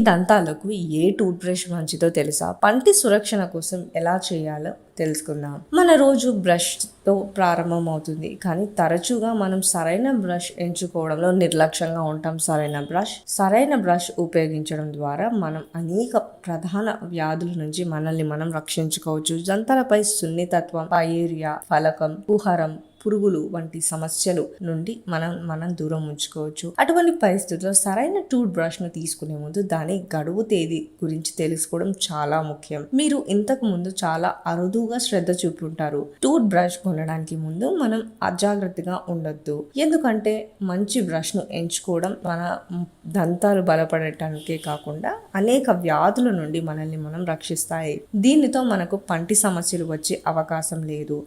దంతాలకు ఏ tooth brush మంచిదో తెలుసా? పంటి సురక్షణ కోసం ఎలా చేయాలో తెలుసుకుందాం. మన రోజు బ్రష్ తో ప్రారంభం అవుతుంది, కానీ తరచుగా మనం సరైన బ్రష్ ఎంచుకోవడంలో నిర్లక్ష్యంగా ఉంటాం. సరైన బ్రష్ ఉపయోగించడం ద్వారా మనం అనేక ప్రధాన వ్యాధుల నుంచి మనల్ని మనం రక్షించుకోవచ్చు. దంతాలపై సున్నితత్వం, పయేరియా, ఫలకం, కుహరం, పురుగులు వంటి సమస్యలు నుండి మనం దూరం ఉంచుకోవచ్చు. అటువంటి పరిస్థితుల్లో సరైన టూత్ బ్రష్ ను తీసుకునే ముందు దాని గడువు తేదీ గురించి తెలుసుకోవడం చాలా ముఖ్యం. మీరు ఇంతకు ముందు చాలా అరుదుగా శ్రద్ధ చూపుంటారు. టూత్ బ్రష్ కొనడానికి ముందు మనం అజాగ్రత్తగా ఉండొద్దు, ఎందుకంటే మంచి బ్రష్ ను ఎంచుకోవడం మన దంతాలు బలపడటానికే కాకుండా అనేక వ్యాధుల నుండి మనల్ని మనం రక్షిస్తాయి. దీనితో మనకు పంటి సమస్యలు వచ్చే అవకాశం లేదు.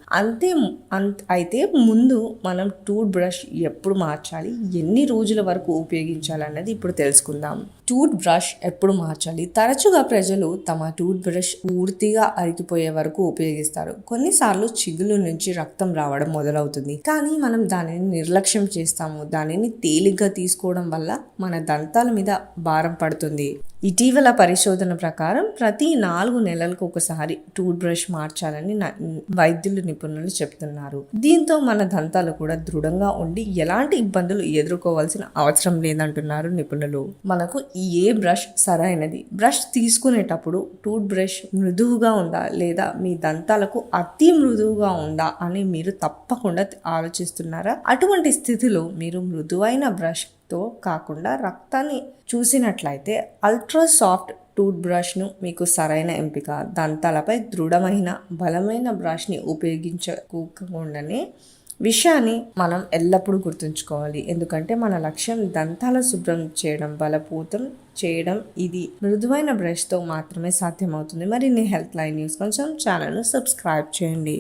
అయితే ముందు మనం టూత్ బ్రష్ ఎప్పుడు మార్చాలి, ఎన్ని రోజుల వరకు ఉపయోగించాలి అన్నది ఇప్పుడు తెలుసుకుందాం. టూత్ బ్రష్ ఎప్పుడు మార్చాలి? తరచుగా ప్రజలు తమ టూత్ బ్రష్ పూర్తిగా అరిగిపోయే వరకు ఉపయోగిస్తారు. కొన్నిసార్లు చిగులు నుంచి రక్తం రావడం మొదలవుతుంది, కానీ మనం దానిని నిర్లక్ష్యం చేస్తాము. దానిని తేలిగ్గా తీసుకోవడం వల్ల మన దంతాల మీద భారం పడుతుంది. ఇటీవల పరిశోధన ప్రకారం ప్రతి 4 నెలలకు ఒకసారి టూత్ బ్రష్ మార్చాలని వైద్యులు నిపుణులు చెప్తున్నారు. దీంతో మన దంతాలు కూడా దృఢంగా ఉండి ఎలాంటి ఇబ్బందులు ఎదుర్కోవాల్సిన అవసరం లేదంటున్నారు నిపుణులు. మనకు ఏ బ్రష్ సరైనది? బ్రష్ తీసుకునేటప్పుడు టూత్ బ్రష్ మృదువుగా ఉందా లేదా మీ దంతాలకు అతి మృదువుగా ఉందా అని మీరు తప్పకుండా ఆలోచిస్తున్నారా? అటువంటి స్థితిలో మీరు మృదువైన బ్రష్ తో కాకుండా రక్తాన్ని చూసినట్లయితే అల్ట్రా సాఫ్ట్ టూత్ బ్రష్ ను మీకు సరైన ఎంపిక. దంతాలపై దృఢమైన బలమైన బ్రష్ ని ఉపయోగించకుండానే విషయాన్ని మనం ఎల్లప్పుడూ గుర్తుంచుకోవాలి, ఎందుకంటే మన లక్ష్యం దంతాల శుభ్రం చేయడం, బలపూతం చేయడం. ఇది మృదువైన బ్రష్ తో మాత్రమే సాధ్యమవుతుంది. మరిన్ని హెల్త్ లైన్ న్యూస్ కోసం ఛానల్ను సబ్స్క్రైబ్ చేయండి.